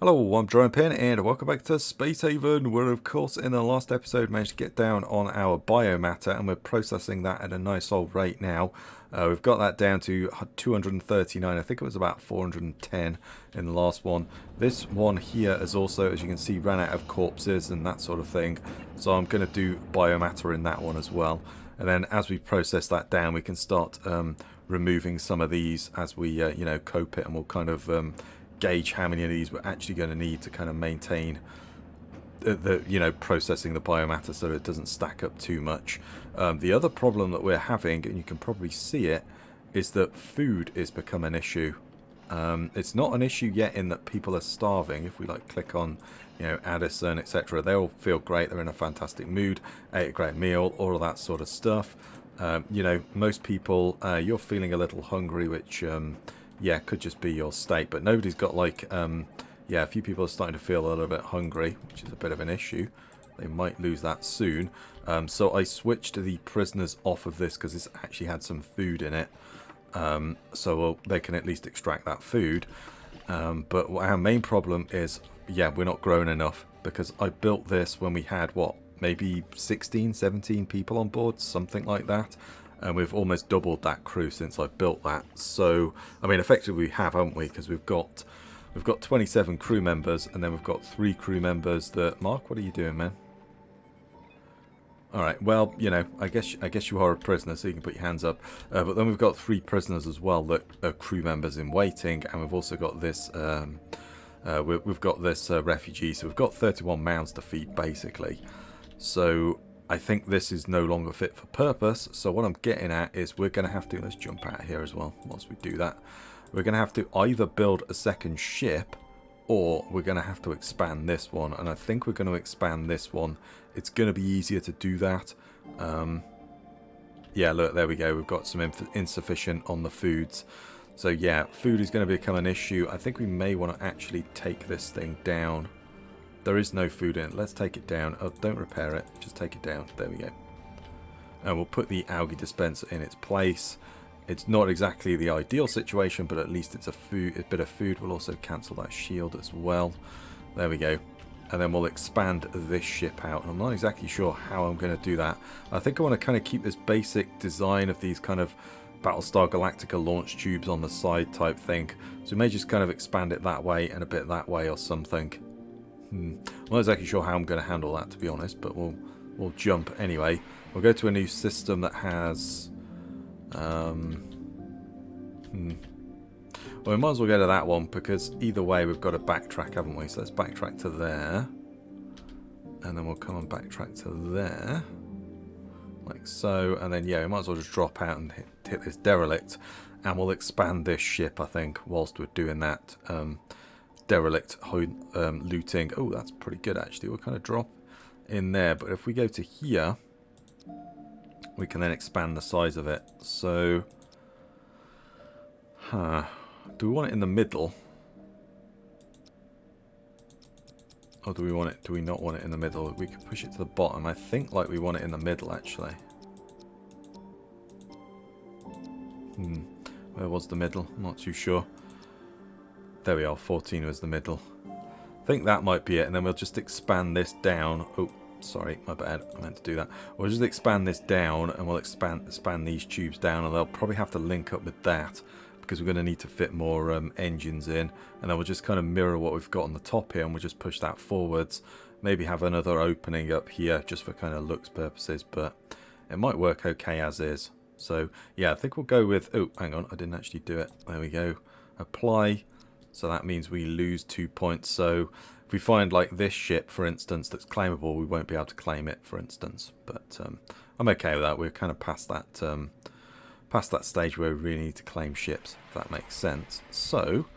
Hello, I'm Drone Pin and welcome back to Space Haven. We're of course in the last episode managed to get down on our biomatter and we're processing that at a nice old rate now. We've got that down to 239. I think it was about 410 in the last one. This one here has also, as you can see, ran out of corpses and that sort of thing. So I'm going to do biomatter in that one as well. And then as we process that down, we can start removing some of these as we, cope it, and we'll kind of gauge how many of these we're actually going to need to kind of maintain processing the biomatter so it doesn't stack up too much. The other problem that we're having, and you can probably see it, is that food is become an issue. It's not an issue yet in that people are starving. If we like click on, Addison, etc., they all feel great. They're in a fantastic mood, ate a great meal, all of that sort of stuff. Most people, you're feeling a little hungry, which yeah, could just be your state, but nobody's got like, a few people are starting to feel a little bit hungry, which is a bit of an issue. They might lose that soon. So I switched the prisoners off of this because this actually had some food in it. They can at least extract that food. But our main problem is, we're not growing enough because I built this when we had, maybe 16, 17 people on board, something like that. And we've almost doubled that crew since I built that. So, I mean, effectively we have, haven't we? Because we've got 27 crew members, and then we've got 3 crew members that... Mark, what are you doing, man? All right, well, I guess you are a prisoner, so you can put your hands up. But then we've got 3 prisoners as well that are crew members in waiting, and we've also got this... we've got this refugee, so we've got 31 mouths to feed, basically. So... I think this is no longer fit for purpose, so what I'm getting at is we're going to have to, let's jump out here as well whilst we do that. We're going to have to either build a second ship, or we're going to have to expand this one, and I think we're going to expand this one. It's going to be easier to do that. Yeah, look, there we go, we've got some insufficient on the foods. So yeah, food is going to become an issue. I think we may want to actually take this thing down. There is no food in it. Let's take it down. Oh, don't repair it. Just take it down. There we go. And we'll put the algae dispenser in its place. It's not exactly the ideal situation, but at least it's a bit of food. We'll also cancel that shield as well. There we go. And then we'll expand this ship out. And I'm not exactly sure how I'm going to do that. I think I want to kind of keep this basic design of these kind of Battlestar Galactica launch tubes on the side type thing. So we may just kind of expand it that way and a bit that way or something. I'm not exactly sure how I'm going to handle that, to be honest, but we'll jump anyway. We'll go to a new system that has... Well, we might as well go to that one, because either way we've got to backtrack, haven't we? So let's backtrack to there. And then we'll come and backtrack to there. Like so. And then, we might as well just drop out and hit this derelict. And we'll expand this ship, I think, whilst we're doing that. Derelict looting. Oh, that's pretty good actually. We'll kind of drop in there, but if we go to here, we can then expand the size of it. So, do we want it in the middle, or do we not want it in the middle? We could push it to the bottom. I think like we want it in the middle actually. Where was the middle? I'm not too sure. There we are, 14 was the middle. I think that might be it, and then we'll just expand this down. Oh, sorry, my bad, I meant to do that. We'll just expand this down, and we'll expand these tubes down, and they'll probably have to link up with that, because we're going to need to fit more engines in, and then we'll just kind of mirror what we've got on the top here, and we'll just push that forwards. Maybe have another opening up here, just for kind of looks purposes, but it might work okay as is. So, yeah, I think we'll go with... Oh, hang on, I didn't actually do it. There we go. Apply... So that means we lose 2 points. So if we find like this ship, for instance, that's claimable, we won't be able to claim it, for instance. But I'm okay with that. We're kind of past that stage where we really need to claim ships, if that makes sense. So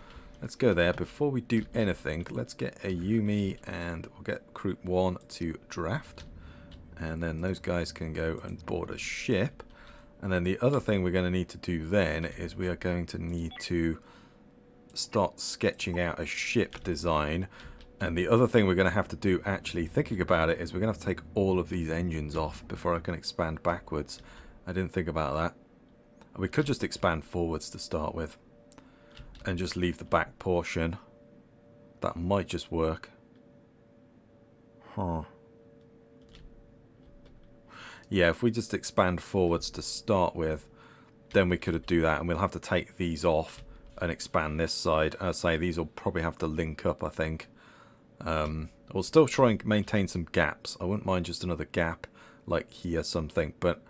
let's go there. Before we do anything, let's get a Yumi, and we'll get Group 1 to draft. And then those guys can go and board a ship. And then the other thing we're going to need to do then is we are going to need to start sketching out a ship design. And the other thing we're going to have to do, actually thinking about it, is we're going to have to take all of these engines off before I can expand backwards. I didn't think about that. We could just expand forwards to start with and just leave the back portion That might just work. Huh. Yeah, if we just expand forwards to start with, then we could do that, and we'll have to take these off and expand this side. I'd say these will probably have to link up, I think. We'll still try and maintain some gaps. I wouldn't mind just another gap, like here something, but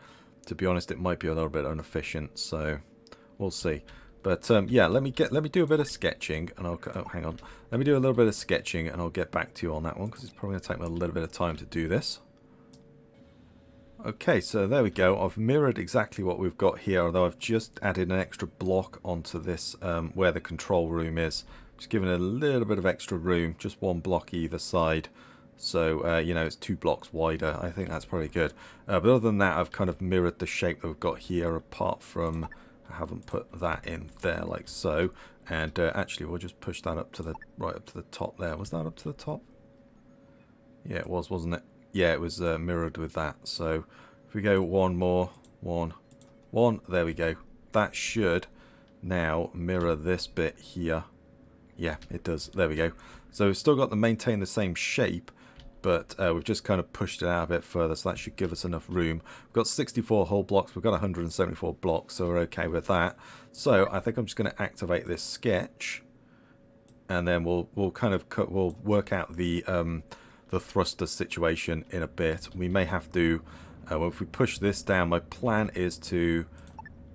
to be honest, it might be a little bit inefficient, so we'll see. But yeah, let me do a bit of sketching, and I'll hang on. Let me do a little bit of sketching, and I'll get back to you on that one because it's probably going to take me a little bit of time to do this. Okay, so there we go. I've mirrored exactly what we've got here, although I've just added an extra block onto this where the control room is. Just giving it a little bit of extra room, just one block either side. So, you know, it's 2 blocks wider. I think that's probably good. But other than that, I've kind of mirrored the shape that we've got here, apart from I haven't put that in there like so. And actually, we'll just push that up to the right up to the top there. Was that up to the top? Yeah, it was, wasn't it? Yeah, it was mirrored with that. So if we go one more, one, there we go. That should now mirror this bit here. Yeah, it does. There we go. So we've still got to maintain the same shape, but we've just kind of pushed it out a bit further, so that should give us enough room. We've got 64 whole blocks. We've got 174 blocks, so we're okay with that. So I think I'm just going to activate this sketch, and then we'll kind of we'll work out the thruster situation in a bit. We may have to, well, if we push this down, my plan is to,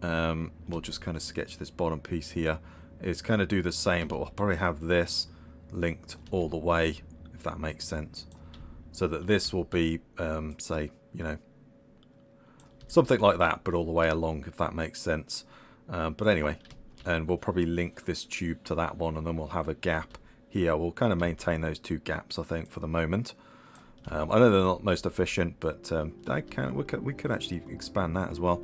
we'll just kind of sketch this bottom piece here. It's kind of do the same, but we'll probably have this linked all the way, if that makes sense. So that this will be, say, you know, something like that, but all the way along, if that makes sense. But anyway, and we'll probably link this tube to that one, and then we'll have a gap here. We'll kind of maintain those 2 gaps, I think, for the moment. I know they're not most efficient, but we could actually expand that as well.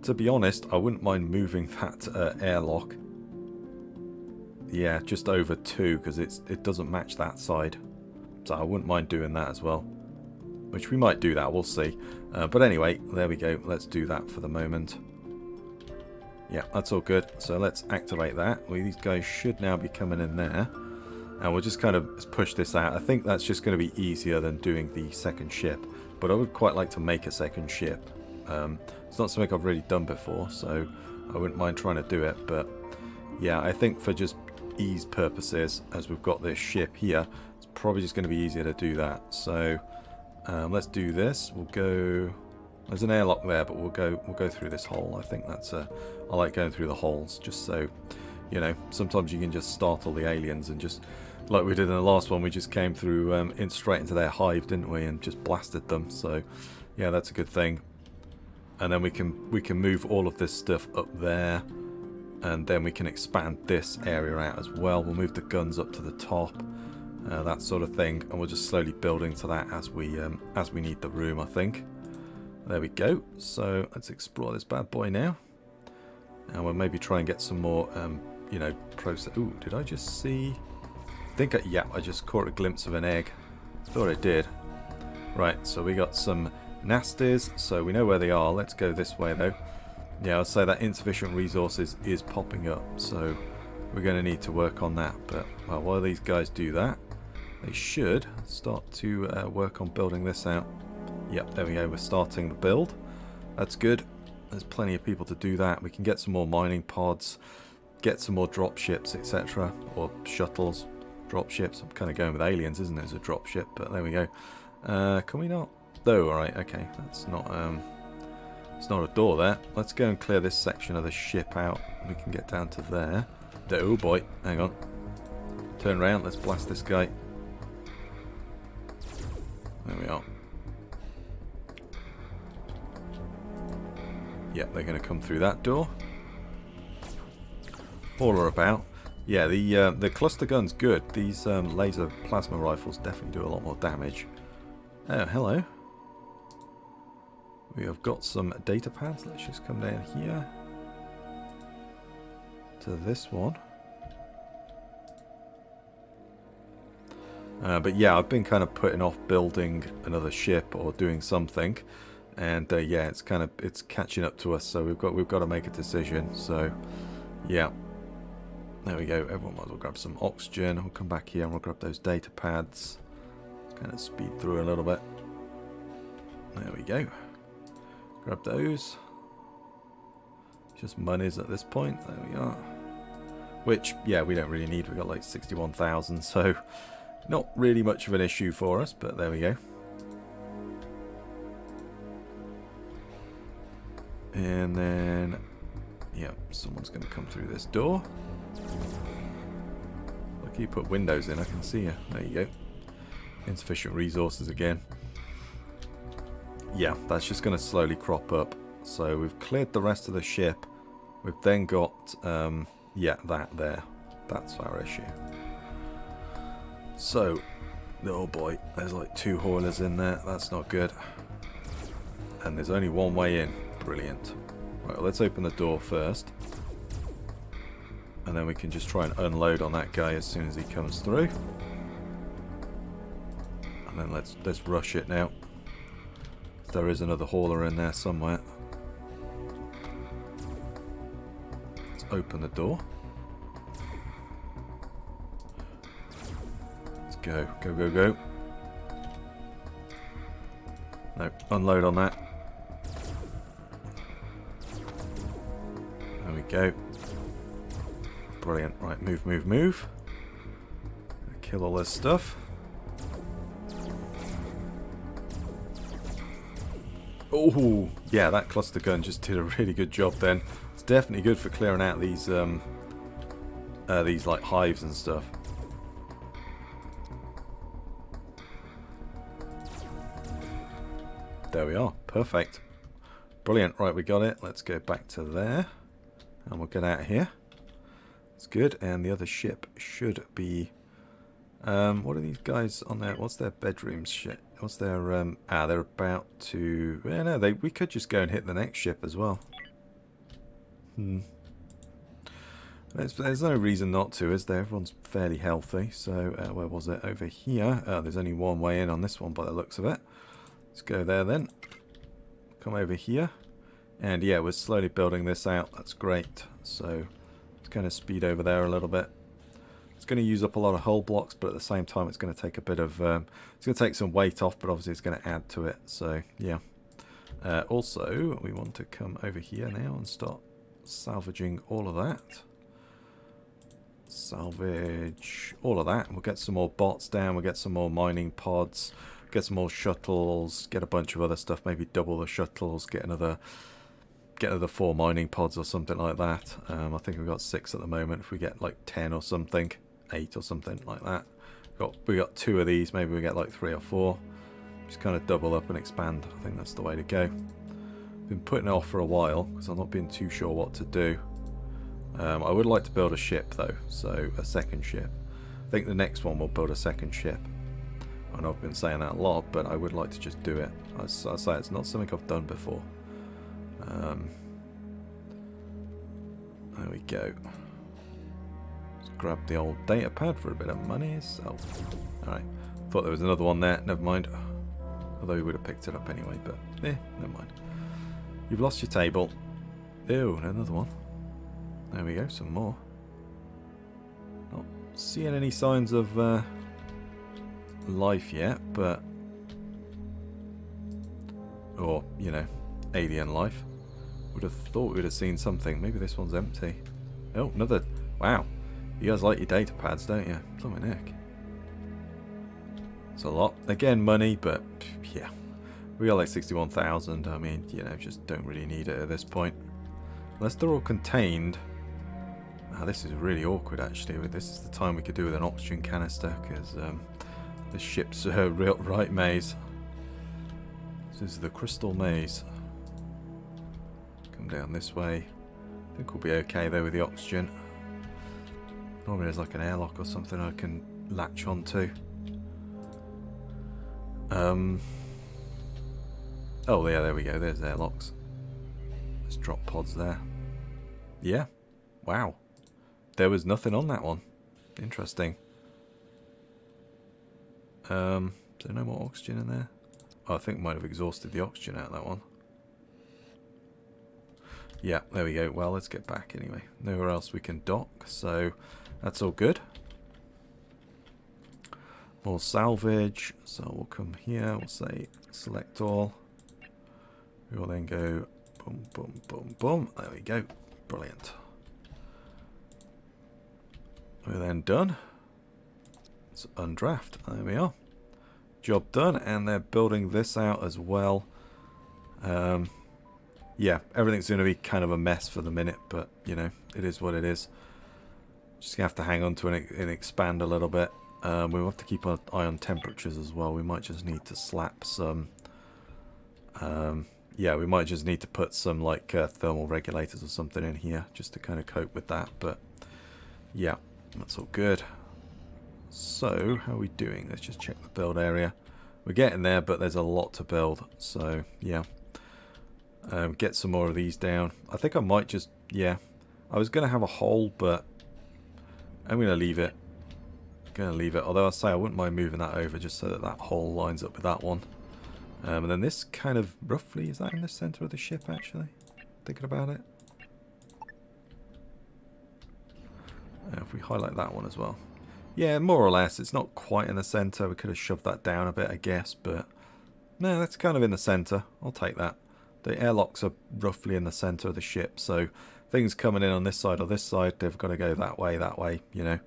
To be honest, I wouldn't mind moving that airlock. Yeah, just over 2, because it doesn't match that side. So I wouldn't mind doing that as well. Which we might do that, we'll see. But anyway, there we go. Let's do that for the moment. Yeah, that's all good. So let's activate that. Well, these guys should now be coming in there. And we'll just kind of push this out. I think that's just going to be easier than doing the second ship. But I would quite like to make a second ship. It's not something I've really done before, so I wouldn't mind trying to do it. But yeah, I think for just ease purposes, as we've got this ship here, it's probably just going to be easier to do that. So let's do this. We'll go... There's an airlock there, but we'll go through this hole. I think that's I like going through the holes, just so, you know, sometimes you can just startle the aliens, and just like we did in the last one, we just came through straight into their hive, didn't we, and just blasted them. So yeah, that's a good thing. And then we can move all of this stuff up there, and then we can expand this area out as well. We'll move the guns up to the top, that sort of thing, and we'll just slowly build into that as we need the room, I think. There we go. So let's explore this bad boy now, and we'll maybe try and get some more, you know, process. Ooh, did I just see? Yeah, I just caught a glimpse of an egg. Thought I did. Right, so we got some nasties, so we know where they are. Let's go this way though. Yeah, I'll say that insufficient resources is popping up, so we're going to need to work on that. But well, while these guys do that, they should start to work on building this out. Yep, there we go. We're starting the build. That's good. There's plenty of people to do that. We can get some more mining pods, get some more dropships, etc., or shuttles. Dropships. I'm kind of going with aliens, isn't it, as a dropship? But there we go. Can we not? Oh, all right. Okay, that's not. It's not a door there. Let's go and clear this section of the ship out. We can get down to there. Oh boy, hang on. Turn around. Let's blast this guy. There we are. Yep, they're going to come through that door. All are about. Yeah, the cluster gun's good. These laser plasma rifles definitely do a lot more damage. Oh, hello. We have got some data pads. Let's just come down here to this one. But yeah, I've been kind of putting off building another ship or doing something. And yeah, it's catching up to us, so we've got to make a decision. So yeah, There we go. Everyone might as well grab some oxygen. We'll come back here and we'll grab those data pads. Kind of speed through a little bit. There we go. Grab those. Just monies at this point. There we are. Which, yeah, we don't really need. We've got like 61,000, so not really much of an issue for us, but there we go. And then, yeah, someone's going to come through this door. Look, you put windows in, I can see you. There you go. Insufficient resources again. Yeah, that's just going to slowly crop up. So we've cleared the rest of the ship. We've then got, yeah, that there. That's our issue. So, oh boy, there's like 2 haulers in there. That's not good. And there's only one way in. Brilliant. Right, well, let's open the door first. And then we can just try and unload on that guy as soon as he comes through. And then let's rush it now. There is another hauler in there somewhere. Let's open the door. Let's go. Go, go, go. No, unload on that. There we go. Brilliant. Right, move, move, move. Kill all this stuff. Oh, yeah, that cluster gun just did a really good job then. It's definitely good for clearing out these like hives and stuff. There we are. Perfect. Brilliant. Right, we got it. Let's go back to there. And we'll get out of here. It's good. And the other ship should be... what are these guys on there? What's their bedrooms shit? What's their... they're about to... Yeah, no, we could just go and hit the next ship as well. There's no reason not to, is there? Everyone's fairly healthy. So, where was it? Over here. There's only one way in on this one by the looks of it. Let's go there then. Come over here. And yeah, we're slowly building this out. That's great. So, let's kind of speed over there a little bit. It's going to use up a lot of hull blocks, but at the same time it's going to take a bit of... it's going to take some weight off, but obviously it's going to add to it. So, yeah. Also, we want to come over here now and start salvaging all of that. Salvage all of that. We'll get some more bots down. We'll get some more mining pods. Get some more shuttles. Get a bunch of other stuff. Maybe double the shuttles. Get another 4 mining pods or something like that. I think we've got 6 at the moment. If we get like 10 or something, 8 or something like that. We got 2 of these. Maybe we get like 3 or 4. Just kind of double up and expand. I think that's the way to go. Been putting it off for a while because I'm not being too sure what to do. I would like to build a ship though, so a second ship. I think the next one will build a second ship. I know I've been saying that a lot, but I would like to just do it. I say it's not something I've done before. There we go. Let's grab the old data pad for a bit of money. So, alright. Thought there was another one there. Never mind. Although we would have picked it up anyway, but never mind. You've lost your table. Ew, another one. There we go, some more. Not seeing any signs of life yet, but... Or, you know, alien life. Would have thought we would have seen something. Maybe this one's empty. Oh, another... Wow. You guys like your data pads, don't you? Blimey neck. It's a lot. Again, money, but yeah. We got like 61,000. I mean, you know, just don't really need it at this point. Unless they're all contained. This is really awkward, actually. This is the time we could do with an oxygen canister, because the ship's a real right maze. This is the crystal maze. Come down this way. I think we'll be okay though with the oxygen. Normally there's like an airlock or something I can latch onto. Oh yeah, there we go. There's airlocks. Let's drop pods there. Yeah. Wow. There was nothing on that one. Interesting. Is there no more oxygen in there? Oh, I think we might have exhausted the oxygen out of that one. Yeah, there we go. Well, let's get back anyway. Nowhere else we can dock, so that's all good. More salvage, so we'll come here, we'll say select all. We will then go boom, boom, boom, boom. There we go. Brilliant. We're then done. Let's undraft. There we are. Job done, and they're building this out as well. Yeah, everything's going to be kind of a mess for the minute, but, you know, it is what it is. Just going to have to hang on to it and expand a little bit. We'll have to keep an eye on temperatures as well. We might just need to slap some... yeah, we might just need to put some, like, thermal regulators or something in here, just to kind of cope with that, but, yeah, that's all good. So, how are we doing? Let's just check the build area. We're getting there, but there's a lot to build, so, yeah. Get some more of these down. I think I might just, yeah. I was going to have a hole, but I'm going to leave it. Although I say I wouldn't mind moving that over just so that that hole lines up with that one. And then this kind of roughly, is that in the center of the ship actually? Thinking about it. If we highlight that one as well. Yeah, more or less. It's not quite in the center. We could have shoved that down a bit, I guess, but no, that's kind of in the center. I'll take that. The airlocks are roughly in the center of the ship, so things coming in on this side or this side, they've got to go that way, you know.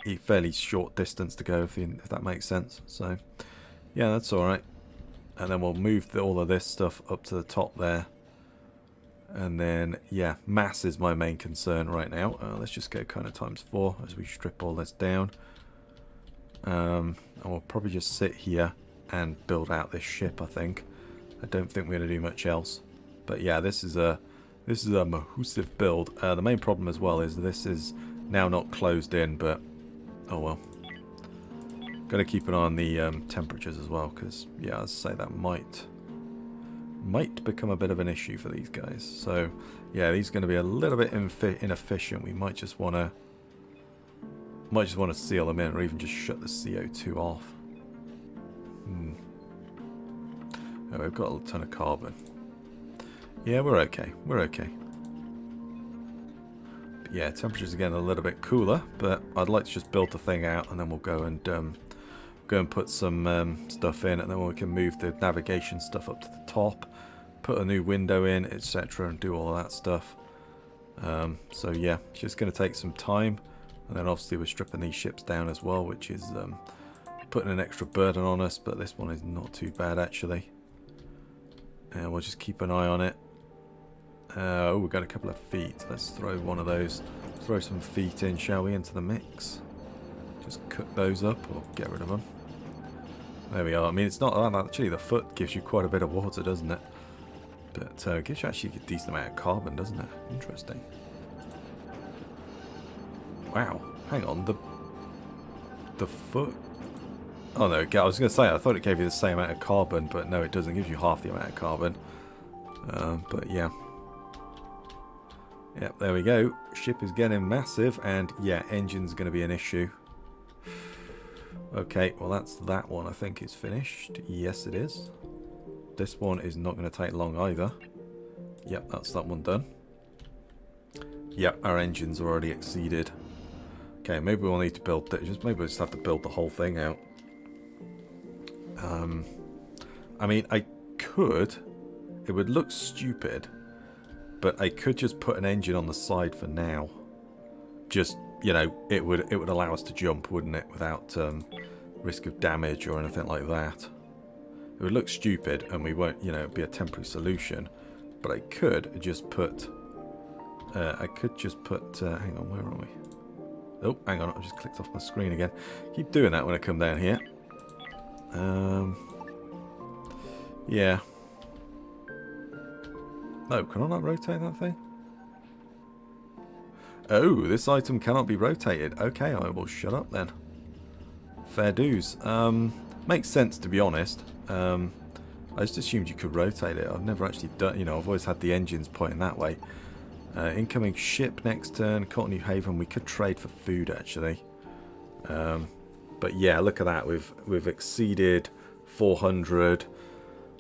A fairly short distance to go, if that makes sense. So, yeah, that's alright. And then we'll move all of this stuff up to the top there. And then, yeah, mass is my main concern right now. Let's just go kind of ×4 as we strip all this down. And we'll probably just sit here and build out this ship, I think. I don't think we're going to do much else. But yeah, this is a massive build. The main problem as well is this is now not closed in, but oh well. Got to keep an eye on the temperatures as well, because yeah, as I say, that might become a bit of an issue for these guys. So yeah, these are going to be a little bit inefficient. We might just want to seal them in, or even just shut the CO2 off. Oh, we've got a ton of carbon. Yeah, we're okay. We're okay. But yeah, temperatures are getting a little bit cooler, but I'd like to just build the thing out, and then we'll go and put some stuff in, and then we can move the navigation stuff up to the top, put a new window in, etc., and do all of that stuff. So yeah, it's just going to take some time, and then obviously we're stripping these ships down as well, which is putting an extra burden on us, but this one is not too bad actually. And we'll just keep an eye on it. Oh, we've got a couple of feet. Let's throw one of those. Throw some feet in, shall we, into the mix. Just cook those up or get rid of them. There we are. I mean, it's not actually, the foot gives you quite a bit of water, doesn't it? But it gives you actually a decent amount of carbon, doesn't it? Interesting. Wow. Hang on. The foot. Oh no, I was going to say, I thought it gave you the same amount of carbon, but no, it doesn't. It gives you half the amount of carbon. But yeah. Yep, there we go. Ship is getting massive, and yeah, engine's going to be an issue. Okay, well that's that one I think is finished. Yes, it is. This one is not going to take long either. Yep, that's that one done. Yep, our engine's already exceeded. Okay, maybe we'll need to build that. Maybe we'll just have to build the whole thing out. I mean, I could. It would look stupid, but I could just put an engine on the side for now. Just, you know, it would allow us to jump, wouldn't it, without risk of damage or anything like that. It would look stupid, and we won't, you know, it'd be a temporary solution. But I could just put. Hang on, where are we? Oh, hang on, I just clicked off my screen again. Keep doing that when I come down here. Yeah. No, can I not rotate that thing? Oh, this item cannot be rotated. Okay, I will shut up then. Fair dues. Makes sense, to be honest. I just assumed you could rotate it. I've never actually done, you know, I've always had the engines pointing that way. Incoming ship next turn, Cotton New Haven. We could trade for food, actually. But yeah, look at that. We've exceeded 400.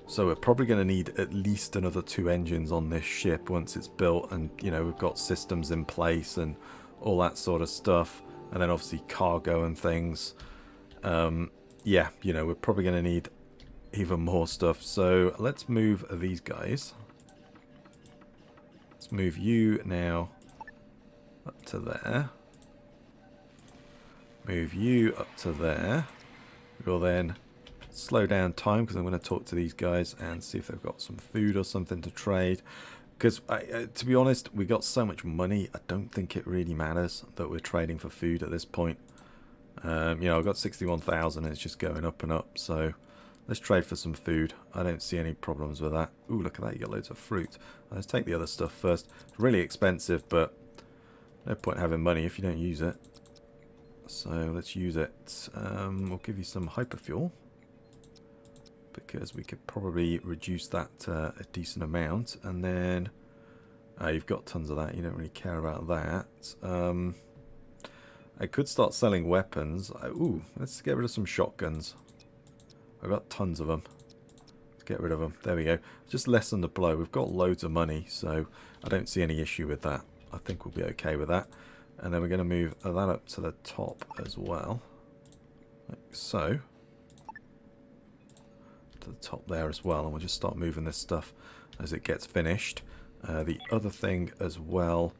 So we're probably going to need at least another 2 engines on this ship once it's built, and you know, we've got systems in place and all that sort of stuff, and then obviously cargo and things. Yeah, you know, we're probably going to need even more stuff. So let's move these guys. Let's move you now up to there. Move you up to there. We'll then slow down time because I'm going to talk to these guys and see if they've got some food or something to trade. Because, to be honest, we got so much money, I don't think it really matters that we're trading for food at this point. You know, I've got 61,000 and it's just going up and up. So let's trade for some food. I don't see any problems with that. Ooh, look at that. You get loads of fruit. Let's take the other stuff first. It's really expensive, but no point having money if you don't use it. So let's use it. We'll give you some hyperfuel, because we could probably reduce that a decent amount. And then you've got tons of that, you don't really care about that. I could start selling weapons. Ooh, let's get rid of some shotguns. I've got tons of them. Let's get rid of them. There we go. Just lessen the blow. We've got loads of money, so I don't see any issue with that. I think we'll be okay with that. And then we're going to move that up to the top as well, like so. To the top there as well, and we'll just start moving this stuff as it gets finished. The other thing as well,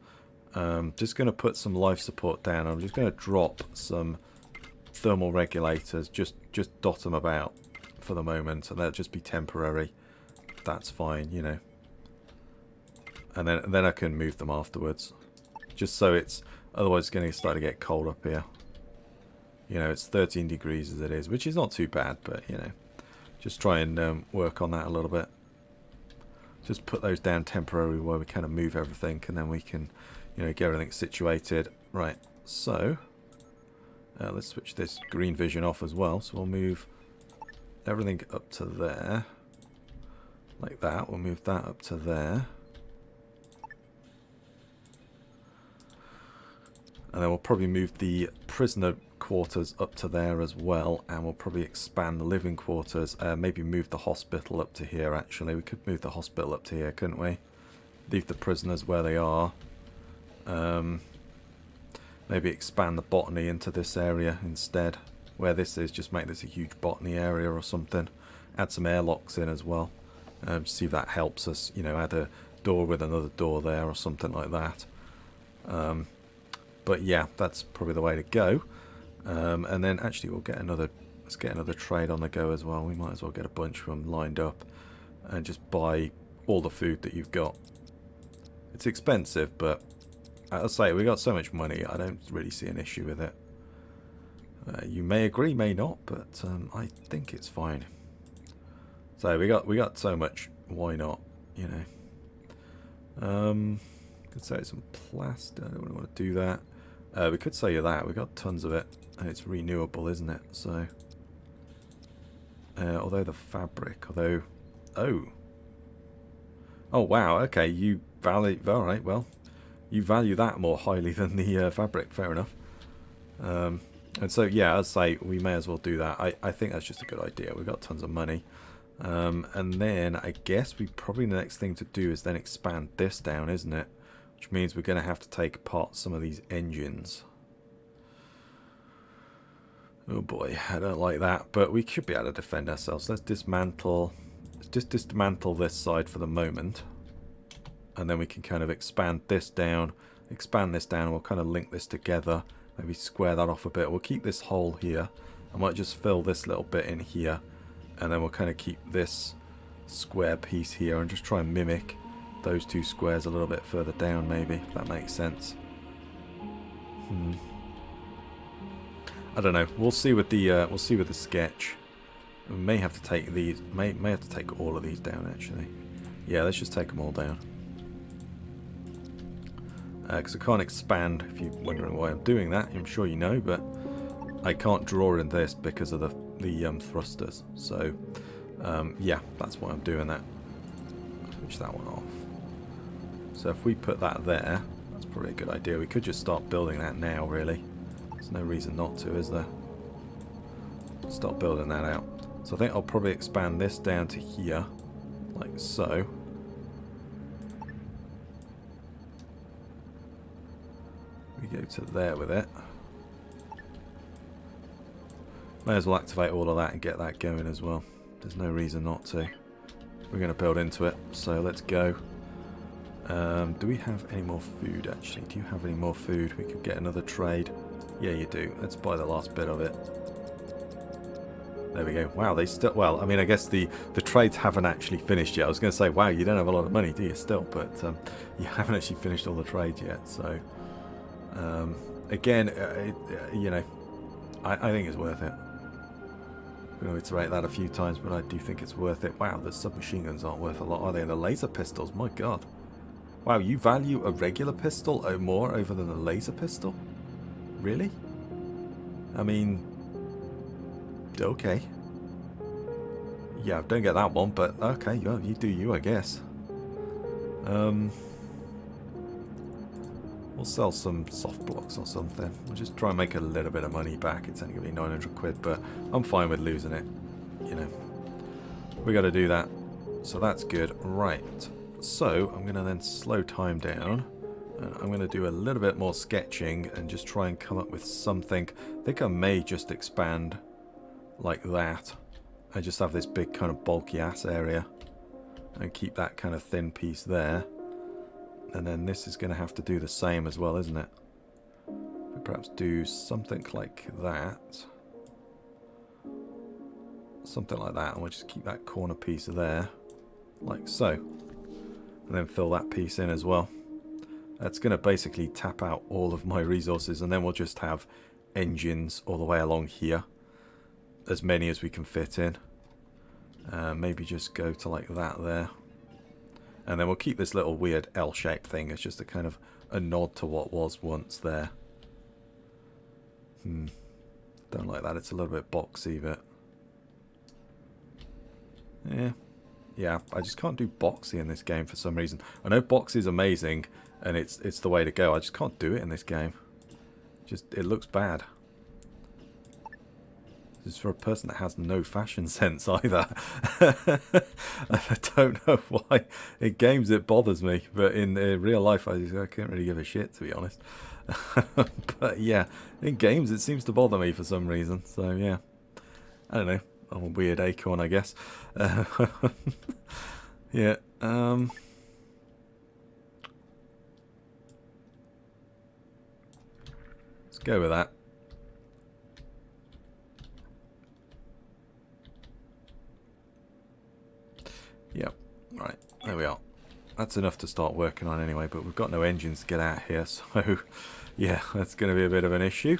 just going to put some life support down. I'm just going to drop some thermal regulators, just dot them about for the moment, and they'll just be temporary. That's fine, you know. And then I can move them afterwards, just so it's, otherwise it's going to start to get cold up here. You know, it's 13 degrees as it is, which is not too bad, but you know, just try and work on that a little bit. Just put those down temporarily while we kind of move everything, and then we can, you know, get everything situated. Right, so let's switch this green vision off as well. So we'll move everything up to there, like that. We'll move that up to there. And then we'll probably move the prisoner quarters up to there as well, and we'll probably expand the living quarters. Maybe move the hospital up to here, actually. We could move the hospital up to here, couldn't we? Leave the prisoners where they are. Maybe expand the botany into this area instead. Where this is, just make this a huge botany area or something. Add some airlocks in as well. See if that helps us, you know, add a door with another door there or something like that. But yeah, that's probably the way to go. And then actually we'll get another, let's get another trade on the go as well. We might as well get a bunch of them lined up and just buy all the food that you've got. It's expensive, but I'll say we got so much money, I don't really see an issue with it. You may agree, may not, but I think it's fine. So we got so much, why not? You know. Could say some plastic. I don't really want to do that. We could say that. We got tons of it, and it's renewable, isn't it? So, although the fabric, oh wow, okay, you value. All right, well, you value that more highly than the fabric. Fair enough. And so yeah, I'd say we may as well do that. I think that's just a good idea. We've got tons of money. And then I guess we probably the next thing to do is then expand this down, isn't it? Which means we're going to have to take apart some of these engines. Oh boy, I don't like that, but we should be able to defend ourselves. Let's dismantle. Let's just dismantle this side for the moment, and then we can kind of expand this down. Expand this down. We'll kind of link this together. Maybe square that off a bit. We'll keep this hole here. I might just fill this little bit in here, and then we'll kind of keep this square piece here and just try and mimic those two squares a little bit further down, maybe, if that makes sense. I don't know. We'll see with the sketch. We may have to take these. May have to take all of these down, actually. Yeah, let's just take them all down. Because I can't expand. If you're wondering why I'm doing that, I'm sure you know, but I can't draw in this because of the thrusters. So yeah, that's why I'm doing that. Switch that one off. So if we put that there, that's probably a good idea. We could just start building that now, really. There's no reason not to, is there? Start building that out. So I think I'll probably expand this down to here. like so. We go to there with it. May as well activate all of that and get that going as well. There's no reason not to. We're going to build into it, so let's go. Do we have any more food, actually? Do you have any more food? We could get another trade. Yeah, you do. Let's buy the last bit of it. There we go. Wow, they still... Well, I mean, I guess the trades haven't actually finished yet. I was going to say, wow, you don't have a lot of money, do you, still? But you haven't actually finished all the trades yet, so... again, you know, I think it's worth it. I'm going to iterate that a few times, but I do think it's worth it. Wow, the submachine guns aren't worth a lot, are they? The laser pistols, my god. Wow, you value a regular pistol more over than a laser pistol? Really? I mean... Okay. Yeah, don't get that one, but okay, well, you do you, I guess. We'll sell some soft blocks or something. We'll just try and make a little bit of money back. It's only going to be 900 quid, but I'm fine with losing it. You know, we got to do that. So that's good. Right. So I'm going to then slow time down. And I'm going to do a little bit more sketching and just try and come up with something. I think I may just expand like that. I just have this big kind of bulky ass area. And keep that kind of thin piece there. And then this is going to have to do the same as well, isn't it? We perhaps do something like that. Something like that. And we'll just keep that corner piece there. Like so. And then fill that piece in as well. That's going to basically tap out all of my resources. And then we'll just have engines all the way along here. As many as we can fit in. Maybe just go to like that there. And then we'll keep this little weird L-shaped thing. It's just a kind of a nod to what was once there. Don't like that. It's a little bit boxy, but... Yeah, I just can't do boxy in this game for some reason. I know boxy is amazing, and it's the way to go. I just can't do it in this game. It looks bad. This is for a person that has no fashion sense either. I don't know why. In games it bothers me, but in real life I can't really give a shit, to be honest. But yeah, in games it seems to bother me for some reason. So yeah, I don't know. I'm a weird acorn, I guess. Yeah. Let's go with that. Yep, right, there we are. That's enough to start working on anyway, but we've got no engines to get out here, so yeah, that's going to be a bit of an issue.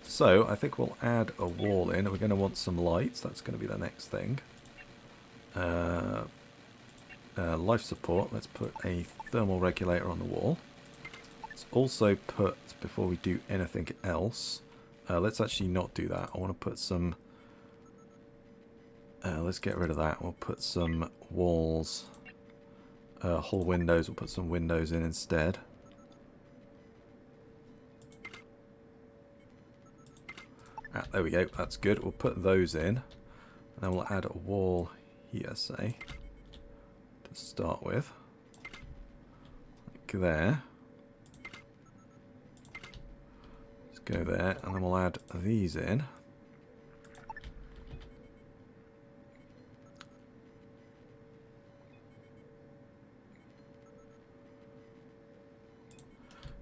So I think we'll add a wall in. We're going to want some lights. That's going to be the next thing. Life support. Let's put a thermal regulator on the wall. Let's also put, before we do anything else, let's actually not do that. I want to put some... let's get rid of that. We'll put some walls, hull windows. We'll put some windows in instead. There we go. That's good. We'll put those in. And then we'll add a wall here, say, to start with. Like there. Let's go there. And then we'll add these in.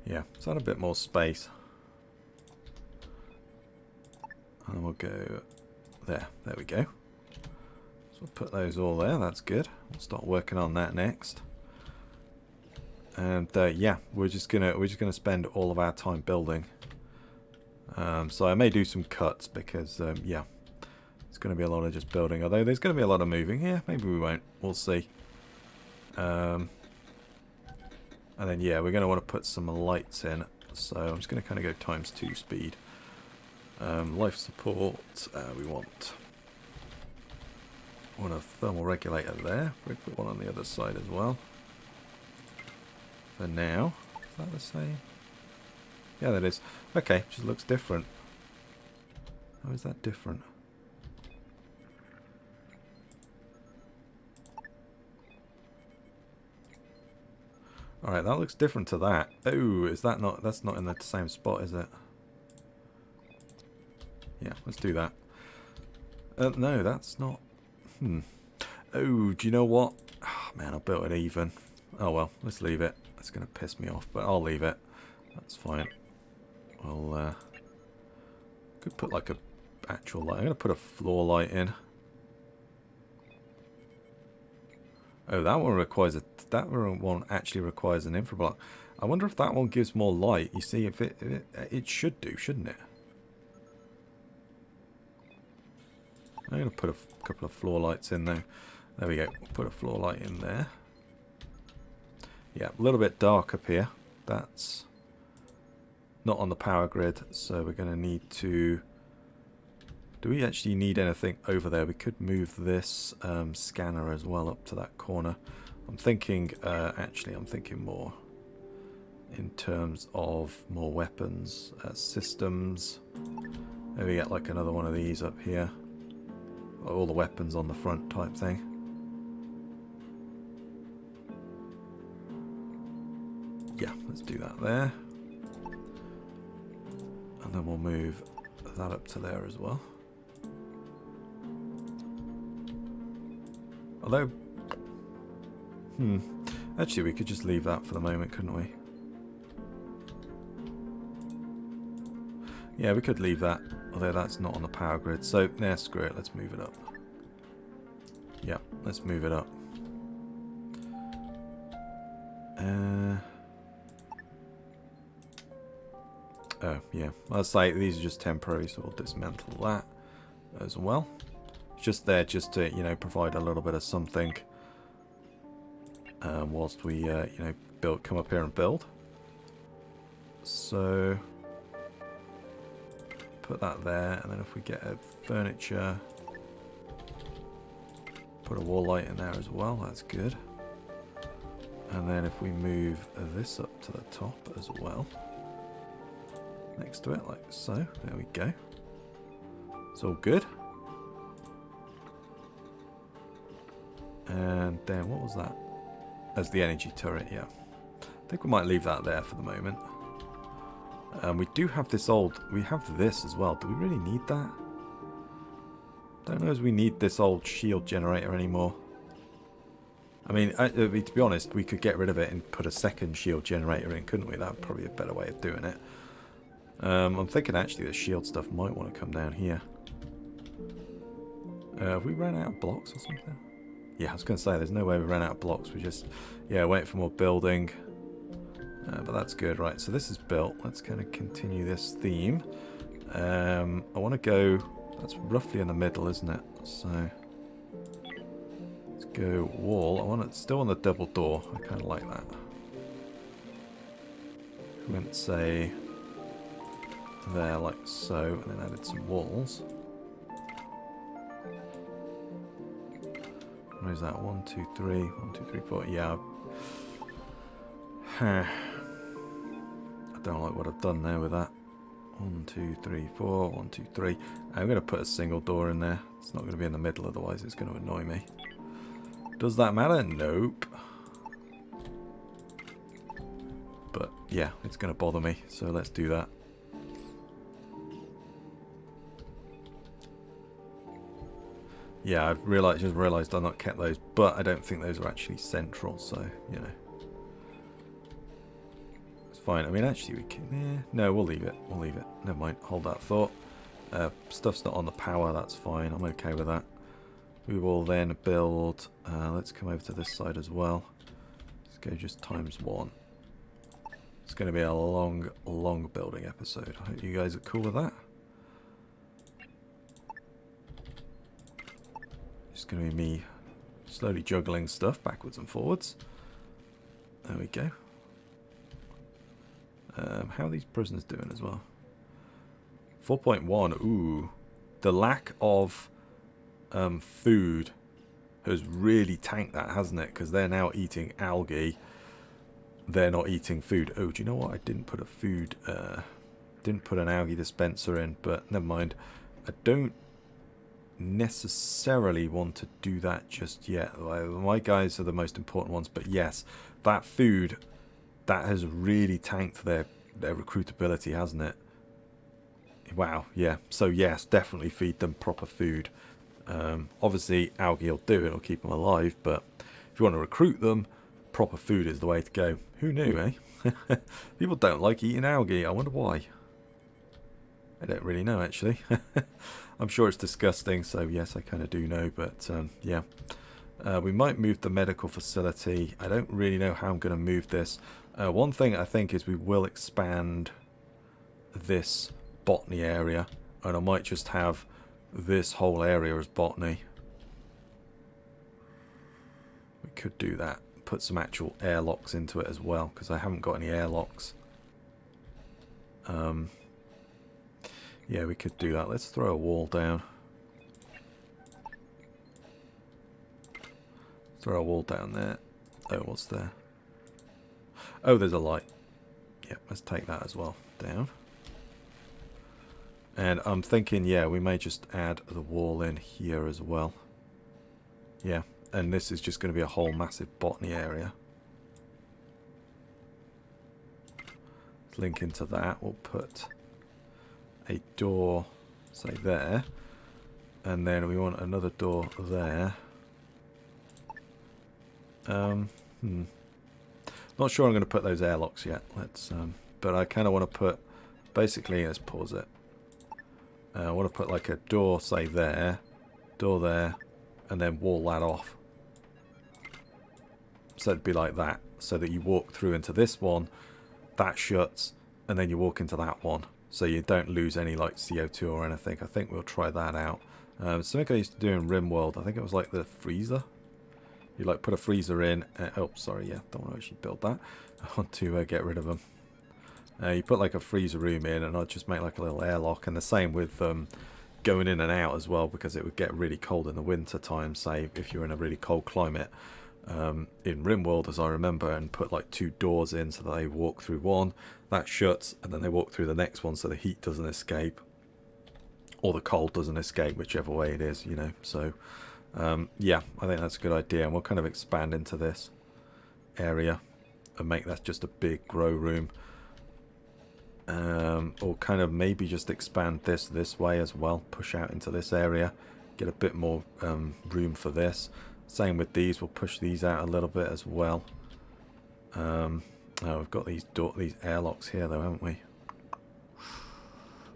Yeah, let's add a bit more space. And we'll go there. There we go. So we'll put those all there. That's good. We'll start working on that next. And yeah, we're just gonna spend all of our time building. So I may do some cuts because yeah, it's gonna be a lot of just building. Although there's gonna be a lot of moving. Yeah, maybe we won't. We'll see. And then, yeah, we're going to want to put some lights in. So I'm just going to kind of go ×2 speed. Life support, we want a thermal regulator there. We'll put one on the other side as well. For now. Is that the same? Yeah, that is. Okay, just looks different. How is that different? Alright, that looks different to that. Oh, is that not... That's not in the same spot, is it? Yeah, let's do that. No, that's not... Oh, do you know what? Oh, man, I built it even. Oh, well, let's leave it. It's going to piss me off, but I'll leave it. That's fine. We'll, could put like a actual light. I'm going to put a floor light in. Oh, that one requires a... That one actually requires an infra block. I wonder if that one gives more light. You see, if it should do, shouldn't it? I'm going to put a couple of floor lights in there. There we go. We'll put a floor light in there. Yeah, a little bit dark up here. That's not on the power grid, so we're going to need to... Do we actually need anything over there? We could move this scanner as well up to that corner. I'm thinking, actually, I'm thinking more in terms of more weapons, systems. Maybe get like another one of these up here. All the weapons on the front type thing. Yeah, let's do that there. And then we'll move that up to there as well. Although, actually we could just leave that for the moment, couldn't we? Yeah, we could leave that, although that's not on the power grid. So, nah, screw it, let's move it up. Yeah, let's move it up. Oh, yeah. I'll say these are just temporary, so we'll dismantle that as well. It's just there just to, you know, provide a little bit of something whilst we, you know, come up here and build. So... put that there, and then if we get a furniture, put a wall light in there as well, that's good. And then if we move this up to the top as well, next to it, like so, there we go. It's all good. And then what was that? That's the energy turret, yeah. I think we might leave that there for the moment. We do have this old... We have this as well. Do we really need that? Don't know as we need this old shield generator anymore. I mean, to be honest, we could get rid of it and put a second shield generator in, couldn't we? That would probably be a better way of doing it. I'm thinking actually the shield stuff might want to come down here. Have we run out of blocks or something? Yeah, I was going to say, there's no way we ran out of blocks. We just, yeah, waiting for more building. But that's good, right? So this is built. Let's kind of continue this theme. I want to go... That's roughly in the middle, isn't it? So let's go wall. I want it still on the double door. I kind of like that. We went, say, there like so, and then added some walls. Where's that? 1, 2, 3. 1, 2, 3, 4. Yeah. I don't like what I've done there with that. 1, 2, 3, 4. 1, 2, 3. I'm going to put a single door in there. It's not going to be in the middle, otherwise it's going to annoy me. Does that matter? Nope. But yeah, it's going to bother me, so let's do that. Yeah, I've just realised I've not kept those, but I don't think those are actually central, so, you know. It's fine. I mean, actually, we can... no, we'll leave it. We'll leave it. Never mind. Hold that thought. Stuff's not on the power. That's fine. I'm okay with that. We will then build... let's come over to this side as well. Let's go just ×1. It's going to be a long, long building episode. I hope you guys are cool with that. It's going to be me slowly juggling stuff backwards and forwards. There we go. How are these prisoners doing as well? 4.1. Ooh. The lack of food has really tanked that, hasn't it? Because they're now eating algae. They're not eating food. Oh, do you know what? I didn't put a food... didn't put an algae dispenser in, but never mind. I don't necessarily want to do that just yet. My guys are the most important ones, but yes, that food that has really tanked their recruitability, hasn't it? Wow, yeah. So yes, definitely feed them proper food. Obviously, algae will do it, it'll keep them alive, but if you want to recruit them, proper food is the way to go. Who knew, eh? People don't like eating algae. I wonder why. I don't really know, actually. I'm sure it's disgusting, so yes, I kind of do know, but yeah. We might move the medical facility. I don't really know how I'm going to move this. One thing I think is we will expand this botany area, and I might just have this whole area as botany. We could do that. Put some actual airlocks into it as well, because I haven't got any airlocks. Yeah, we could do that. Let's throw a wall down. Throw a wall down there. Oh, what's there? Oh, there's a light. Yep, let's take that as well down. And I'm thinking, yeah, we may just add the wall in here as well. Yeah, and this is just going to be a whole massive botany area. Let's link into that. We'll put a door, say there. And then we want another door there. Not sure I'm going to put those airlocks yet. Let's, but I kind of want to put, basically, let's pause it. I want to put like a door, say there, door there, and then wall that off. So it'd be like that, so that you walk through into this one, that shuts, and then you walk into that one, so you don't lose any like CO2 or anything. I think we'll try that out. Something I used to do in RimWorld, I think it was like the freezer. You like put a freezer in. Oh, sorry, yeah, don't want to actually build that. I want to get rid of them. You put like a freezer room in, and I'd just make like a little airlock, and the same with going in and out as well, because it would get really cold in the winter time, say if you're in a really cold climate. In RimWorld, as I remember, and put like 2 doors in so that they walk through one, that shuts, and then they walk through the next one so the heat doesn't escape, or the cold doesn't escape, whichever way it is, you know. So yeah, I think that's a good idea, and we'll kind of expand into this area and make that just a big grow room. Or kind of maybe just expand this way as well, push out into this area, get a bit more room for this. Same with these, we'll push these out a little bit as well. Oh, we've got these airlocks here though, haven't we?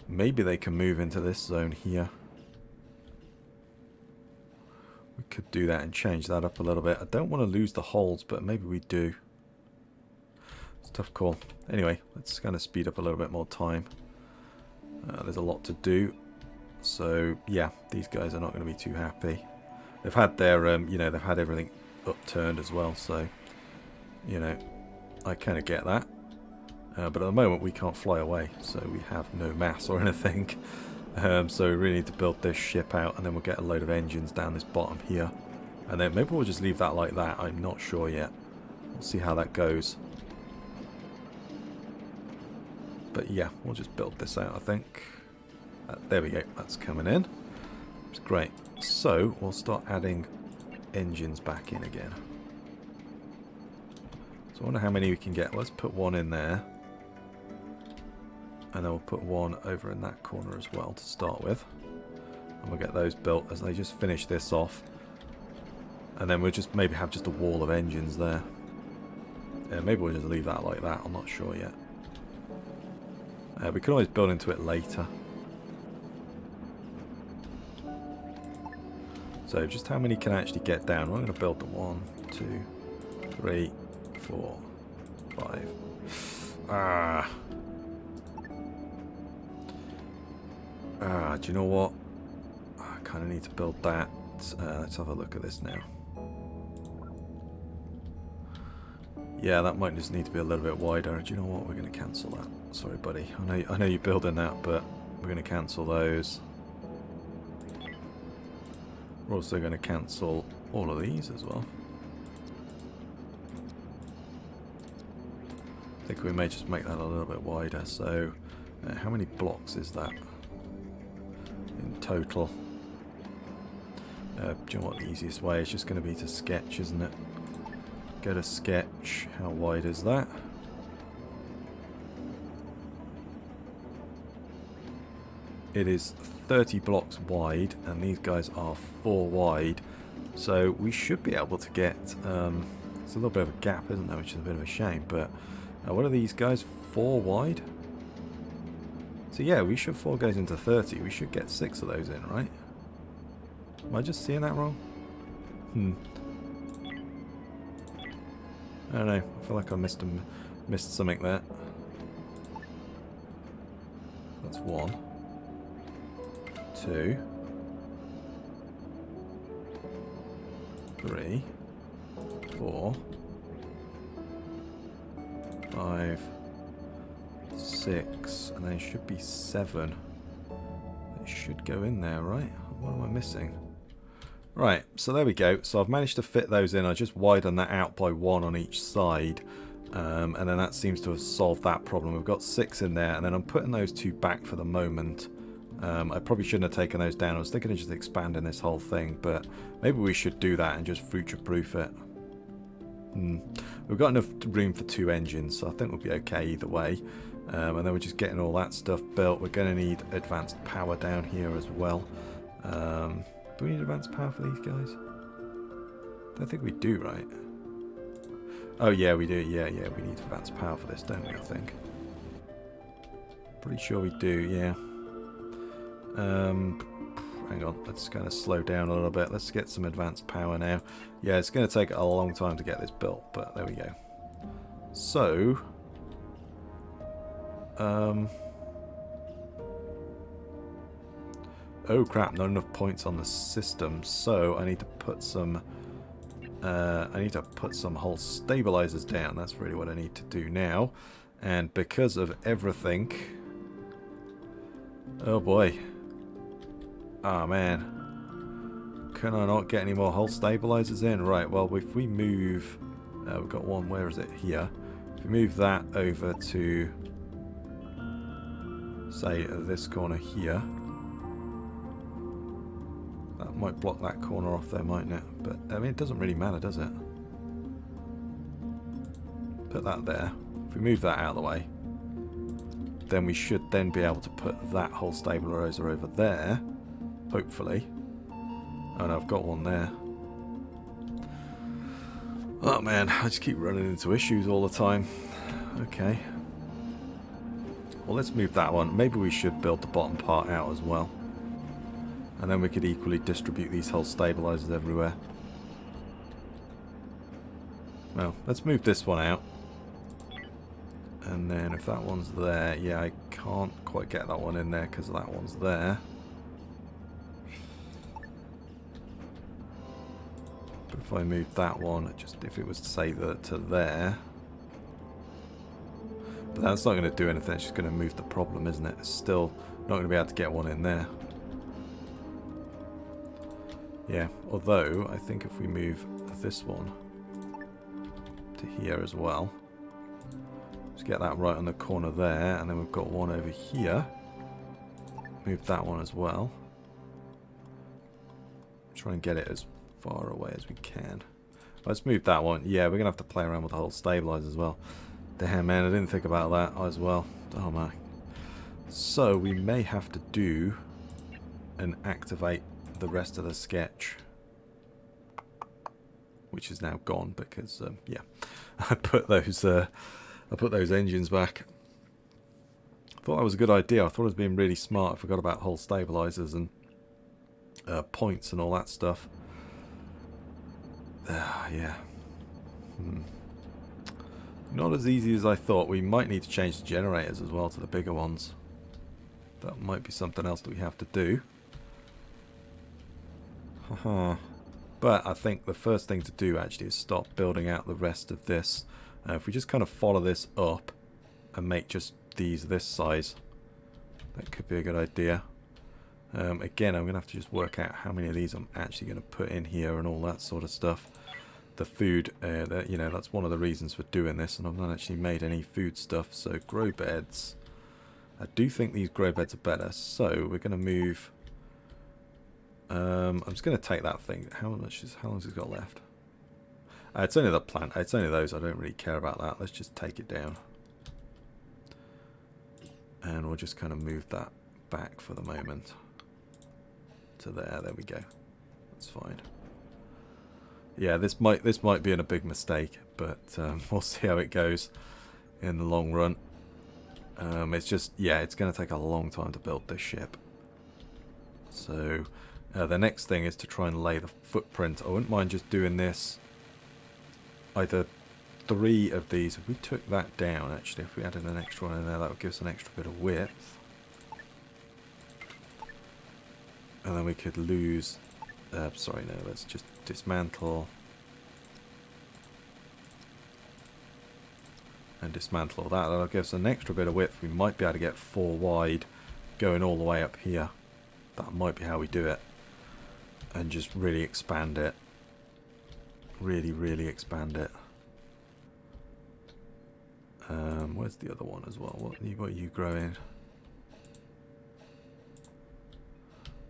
Maybe they can move into this zone here. We could do that and change that up a little bit. I don't want to lose the holes, but maybe we do. It's a tough call. Anyway, let's kind of speed up a little bit more time. There's a lot to do. So, yeah, these guys are not going to be too happy. They've had their, you know, they've had everything upturned as well. So, you know, I kind of get that. But at the moment, we can't fly away. So we have no mass or anything. So we really need to build this ship out. And then we'll get a load of engines down this bottom here. And then maybe we'll just leave that like that. I'm not sure yet. We'll see how that goes. But yeah, we'll just build this out, I think. There we go, that's coming in. It's great. So, we'll start adding engines back in again. So I wonder how many we can get. Let's put one in there. And then we'll put one over in that corner as well to start with. And we'll get those built as they just finish this off. And then we'll just maybe have just a wall of engines there. Yeah, maybe we'll just leave that like that, I'm not sure yet. We can always build into it later. So just how many can I actually get down? I'm going to build the 1, 2, 3, 4, 5. Do you know what? I kind of need to build that. Let's have a look at this now. Yeah, that might just need to be a little bit wider. Do you know what? We're going to cancel that. Sorry, buddy. I know you're building that, but we're going to cancel those. We're also going to cancel all of these as well. I think we may just make that a little bit wider. So, how many blocks is that in total? Do you know what the easiest way is? Just going to be to sketch, isn't it? Go to sketch. How wide is that? it is 30 blocks wide, and these guys are 4 wide. So we should be able to get... it's a little bit of a gap, isn't there, which is a bit of a shame. But what are these guys? 4 wide? So yeah, we should 4 goes into 30. We should get 6 of those in, right? Am I just seeing that wrong? I don't know. I feel like I missed something there. That's 1, 2, 3, 4, 5, 6, and there should be 7. It should go in there, right? What am I missing? Right, so there we go. So I've managed to fit those in. I just widened that out by 1 on each side. And then that seems to have solved that problem. We've got 6 in there, and then I'm putting those 2 back for the moment. I probably shouldn't have taken those down. I was thinking of just expanding this whole thing, but maybe we should do that and just future-proof it. We've got enough room for 2 engines, so I think we'll be okay either way. And then we're just getting all that stuff built. We're going to need advanced power down here as well. Do we need advanced power for these guys? I don't think we do, right? Oh yeah, we do. Yeah, we need advanced power for this, don't we, I think? Pretty sure we do, yeah. Hang on, let's kind of slow down a little bit. Let's get some advanced power now. Yeah, it's going to take a long time to get this built, but there we go. So... oh crap, not enough points on the system, so I need to put some whole stabilizers down. That's really what I need to do now. And because of everything... oh boy. Oh man. Can I not get any more hull stabilizers in? Right, well if we move... we've got one, where is it? Here. If we move that over to... say this corner here... that might block that corner off there, mightn't it? But, I mean, it doesn't really matter, does it? Put that there. If we move that out of the way, then we should then be able to put that whole stabilizer over there, hopefully. Oh no, I've got one there. Oh man, I just keep running into issues all the time. Okay. Well, let's move that one. Maybe we should build the bottom part out as well. And then we could equally distribute these whole stabilizers everywhere. Well, let's move this one out. And then if that one's there, yeah, I can't quite get that one in there because that one's there. But if I move that one, just if it was to say that to there. But that's not going to do anything, it's just going to move the problem, isn't it? It's still not going to be able to get one in there. Yeah, although I think if we move this one to here as well, let's get that right on the corner there, and then we've got one over here. Move that one as well. Try and get it as far away as we can. Let's move that one. Yeah, we're going to have to play around with the whole stabilizer as well. Damn, man, I didn't think about that as well. Oh, my. So, we may have to do and activate the rest of the sketch, which is now gone because yeah, I put those engines back. I thought that was a good idea. I thought it was being really smart. I forgot about whole stabilizers and points and all that stuff. Yeah. Not as easy as I thought. We might need to change the generators as well to the bigger ones. That might be something else that we have to do. But I think the first thing to do actually is start building out the rest of this. If we just kind of follow this up and make just these this size, that could be a good idea. Again, I'm going to have to just work out how many of these I'm actually going to put in here and all that sort of stuff. The food, you know, that's one of the reasons for doing this, and I've not actually made any food stuff. So grow beds. I do think these grow beds are better, so we're going to move... I'm just going to take that thing. How long has it got left? It's only the plant. It's only those. I don't really care about that. Let's just take it down. And we'll just kind of move that back for the moment. To there. There we go. That's fine. Yeah, this might be a big mistake, but we'll see how it goes in the long run. It's just, yeah, it's going to take a long time to build this ship. So the next thing is to try and lay the footprint. I wouldn't mind just doing this. Either 3 of these. If we took that down, actually, if we added an extra one in there, that would give us an extra bit of width. And then we could lose... sorry, no, let's just dismantle. And dismantle all that. That'll give us an extra bit of width. We might be able to get 4 wide going all the way up here. That might be how we do it. And just really expand it. Really, really expand it. Where's the other one as well? What are you growing?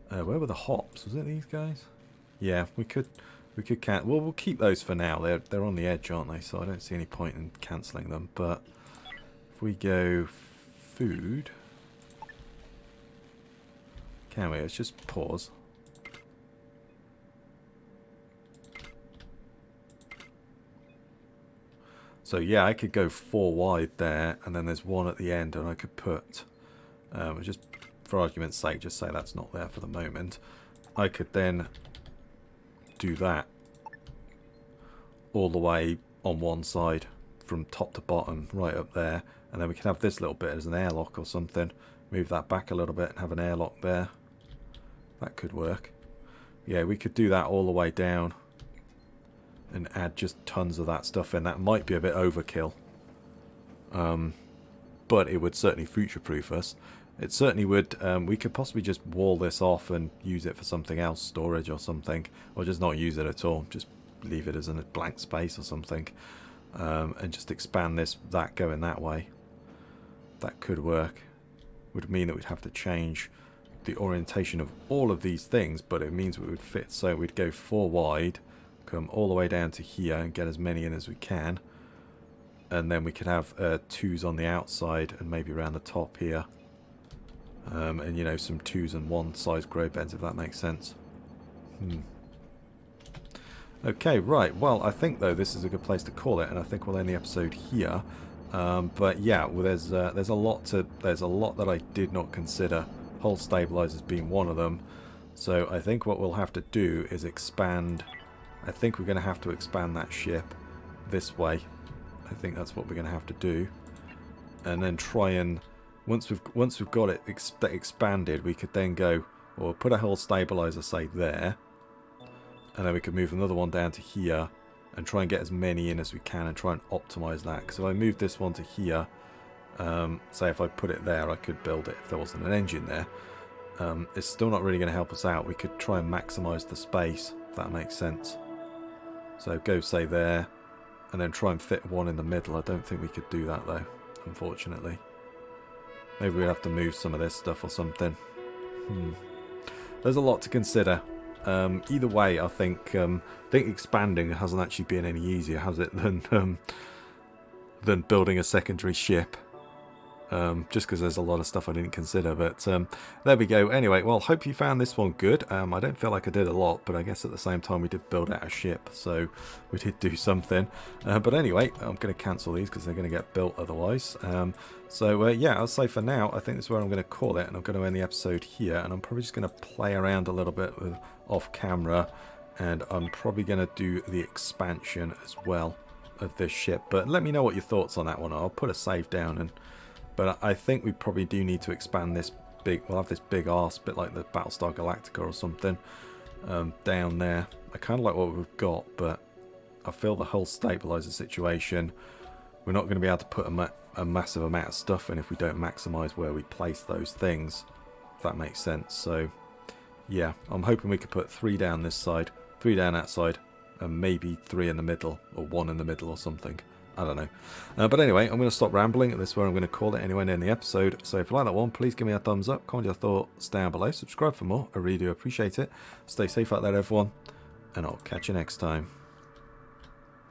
Where were the hops? Was it these guys? Yeah, we could well, we'll keep those for now. They're on the edge, aren't they? So I don't see any point in cancelling them. But if we go food, can we? Let's just pause. So yeah, I could go 4 wide there, and then there's 1 at the end, and I could put, just for argument's sake, just say that's not there for the moment. I could then do that all the way on one side from top to bottom, right up there, and then we can have this little bit as an airlock or something. Move that back a little bit and have an airlock there. That could work. Yeah, we could do that all the way down and add just tons of that stuff in. That might be a bit overkill, but it would certainly future-proof us. It certainly would. We could possibly just wall this off and use it for something else, storage or something, or just not use it at all. Just leave it as a blank space or something, and just expand that going that way. That could work. Would mean that we'd have to change the orientation of all of these things, but it means we would fit. So we'd go 4 wide, come all the way down to here and get as many in as we can, and then we could have 2s on the outside and maybe around the top here, and you know, some 2s and 1 size grow beds, if that makes sense. Okay, right, well, I think though this is a good place to call it, and I think we'll end the episode here. But yeah, well, there's a lot that I did not consider, hull stabilizers being one of them. So I think what we'll have to do is expand. I think we're going to have to expand that ship this way. I think that's what we're going to have to do, and then try and once we've got it expanded, we could then go, or put a hull stabilizer, say there, and then we could move another one down to here and try and get as many in as we can and try and optimize that. Because if I move this one to here, say if I put it there, I could build it if there wasn't an engine there. It's still not really going to help us out. We could try and maximize the space, if that makes sense. So go, say, there, and then try and fit one in the middle. I don't think we could do that though, unfortunately. Maybe we'd have to move some of this stuff or something. There's a lot to consider. Either way, I think expanding hasn't actually been any easier, has it, than building a secondary ship. Just because there's a lot of stuff I didn't consider, but there we go. Anyway, well, hope you found this one good. I don't feel like I did a lot, but I guess at the same time we did build out a ship, so we did do something. But anyway, I'm going to cancel these because they're going to get built otherwise. So yeah, I'll say for now, I think this is where I'm going to call it, and I'm going to end the episode here, and I'm probably just going to play around a little bit with off camera, and I'm probably going to do the expansion as well of this ship. But let me know what your thoughts on that one are. I'll put a save down, but I think we probably do need to expand this big. We'll have this big arse, bit like the Battlestar Galactica or something, down there. I kind of like what we've got, but I feel the hull stabilizer situation, we're not going to be able to put a massive amount of stuff in if we don't maximize where we place those things, if that makes sense. So yeah, I'm hoping we could put 3 down this side, 3 down that side, and maybe 3 in the middle, or 1 in the middle or something. I don't know. But anyway, I'm going to stop rambling, and this is where I'm going to call it anyway in the episode. So if you like that one, please give me a thumbs up, comment your thoughts down below, subscribe for more. I really do appreciate it. Stay safe out there, everyone, and I'll catch you next time.